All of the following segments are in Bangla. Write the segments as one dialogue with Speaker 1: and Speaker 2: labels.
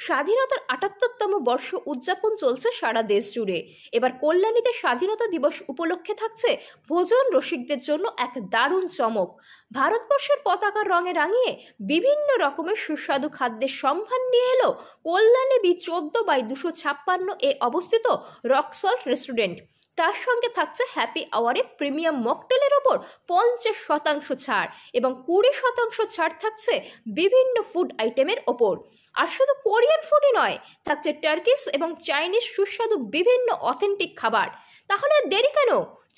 Speaker 1: স্বাধীনতার ৭৮তম বর্ষ উদযাপন চলছে সারা দেশ জুড়ে। এবার কল্যাণীতে স্বাধীনতা দিবস উপলক্ষে থাকছে ভোজন রসিকদের জন্য এক দারুণ চমক। ভারতবর্ষের পতাকার রঙে রাঙিয়ে বিভিন্ন রকমের সুস্বাদু খাদ্যের সম্ভার নিয়ে এলো কল্যাণী বি 14/256 এ অবস্থিত রক সল্ট রেস্টুরেন্ট। তার সঙ্গে থাকছে হ্যাপি আওয়ারে প্রিমিয়াম মকটেলের ওপর 50% ছাড় এবং 20% ছাড় থাকছে বিভিন্ন ফুড আইটেমের ওপর। আর শুধু কোরিয়ান ফুডই নয়, থাকছে টার্কিশ এবং চাইনিজ সুস্বাদু বিভিন্ন অথেন্টিক খাবার। তাহলে দেরি কেন?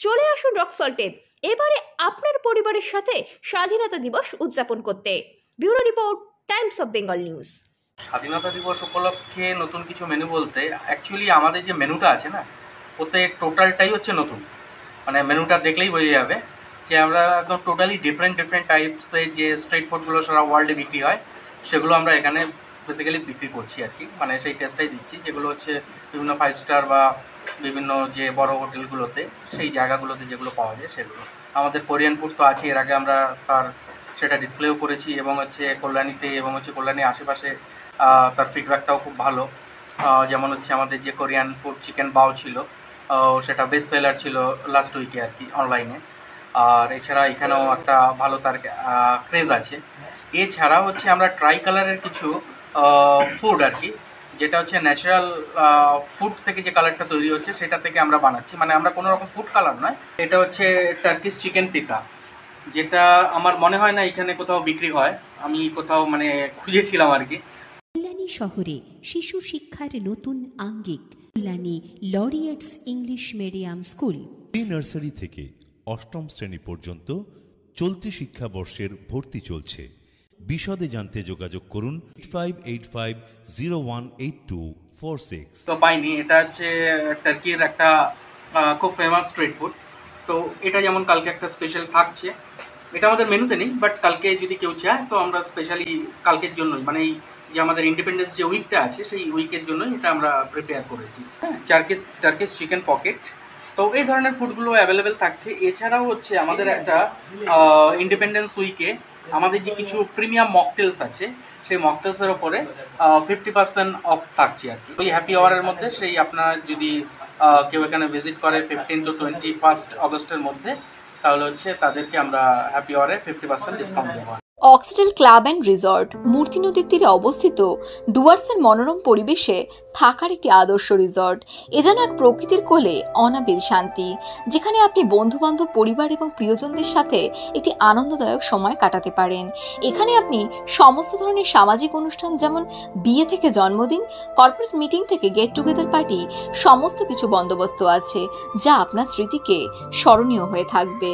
Speaker 1: চলে আসুন রক সল্টে এবারে আপনার পরিবারের সাথে স্বাধীনতা দিবস উদযাপন করতে। Bureau report, Times of Bengal news.
Speaker 2: স্বাধীনতা দিবস উপলক্ষে নতুন কিছু মেনু বলতে অ্যাকচুয়ালি আমাদের যে মেনুটা আছে না, ওতে টোটালটাই হচ্ছে নতুন। মানে মেনুটা দেখলেই বোঝা যাবে যে আমরা একদম টোটালি ডিফারেন্ট টাইপসের যে স্ট্রিট ফুডগুলো সারা ওয়ার্ল্ডে বিক্রি হয় সেগুলো আমরা এখানে বেসিক্যালি বিক্রি করছি আর কি। মানে সেই টেস্টটাই দিচ্ছি যেগুলো হচ্ছে বিভিন্ন 5 স্টার বা বিভিন্ন যে বড় হোটেলগুলোতে, সেই জায়গাগুলোতে যেগুলো পাওয়া যায় সেগুলো। আমাদের কোরিয়ান ফুড তো আছে, এর আগে আমরা সেটা ডিসপ্লেও করেছি এবং হচ্ছে কল্যাণীতে এবং হচ্ছে কল্যাণীর আশেপাশে তার ফিডব্যাকটাও খুব ভালো। যেমন হচ্ছে আমাদের যে কোরিয়ান ফুড চিকেন বাও ছিল, সেটা বেস্ট সেলার ছিল লাস্ট উইকে আর কি অনলাইনে। আর এছাড়া এখানেও একটা ভালো তার ক্রেজ আছে। এছাড়া হচ্ছে আমরা ট্রাই কালারের কিছু ফুড আর কি, যেটা হচ্ছে ন্যাচারাল ফুড থেকে যে কালারটা তৈরি হচ্ছে সেটা থেকে আমরা বানাচ্ছি। মানে আমরা কোনো রকম ফুড কালার নয়, এটা হচ্ছে টার্কিশ চিকেন টিকা, যেটা আমার মনে হয় না এখানে কোথাও বিক্রি হয়। আমি কোথাও মানে খুঁজেছিলাম আর কি।
Speaker 3: কল্যাণী শহরে শিশু শিক্ষার নতুন আঙ্গিক Kalyani laureates English medium school.
Speaker 4: Pre nursery থেকে ৮ম শ্রেণী পর্যন্ত চলতি শিক্ষাবর্ষের ভর্তি চলছে। বিশদে জানতে যোগাযোগ করুন 8585018246।
Speaker 2: তো পাইনি, এটা হচ্ছে টার্কির একটা খুব ফেমাস স্ট্রিট ফুড। তো এটা যেমন কালকে একটা স্পেশাল থাকছে, এটা আমাদের মেনুতে নেই, বাট কালকে যদি কেউ চায় তো আমরা স্পেশালি কালকের জন্যই, মানে এই যে আমাদের ইন্ডিপেন্ডেন্স যে উইকটা আছে সেই উইকের জন্যই এটা আমরা প্রিপেয়ার করেছি। হ্যাঁ, টার্কিশ চিকেন পকেট, তো এই ধরনের ফুডগুলো অ্যাভেলেবেল থাকছে। এছাড়াও হচ্ছে আমাদের একটা ইন্ডিপেন্ডেন্স উইকে আমাদের যে কিছু প্রিমিয়াম মকটেলস আছে, সেই মকটেলসের ওপরে 50% অফ থাকছে আর কি। ওই হ্যাপি আওয়ারের মধ্যে সেই আপনারা যদি কেউ এখানে ভিজিট করে 15 to 21 অগস্টের মধ্যে, তাহলে হচ্ছে তাদেরকে আমরা হ্যাপি আওয়ারে 50% ডিসকাউন্ট দেবো।
Speaker 5: অক্সিডেল ক্লাব অ্যান্ড রিসর্ট মূর্তি নদীর তীরে অবস্থিত ডুয়ার্সের মনোরম পরিবেশে থাকার একটি আদর্শ রিসর্ট। এ যেন এক প্রকৃতির কোলে অনাবিল শান্তি, যেখানে আপনি বন্ধুবান্ধব, পরিবার এবং প্রিয়জনদের সাথে একটি আনন্দদায়ক সময় কাটাতে পারেন। এখানে আপনি সমস্ত ধরনের সামাজিক অনুষ্ঠান, যেমন বিয়ে থেকে জন্মদিন, কর্পোরেট মিটিং থেকে গেট টুগেদার পার্টি, সমস্ত কিছু বন্দোবস্ত আছে, যা আপনার স্মৃতিকে স্মরণীয় হয়ে থাকবে।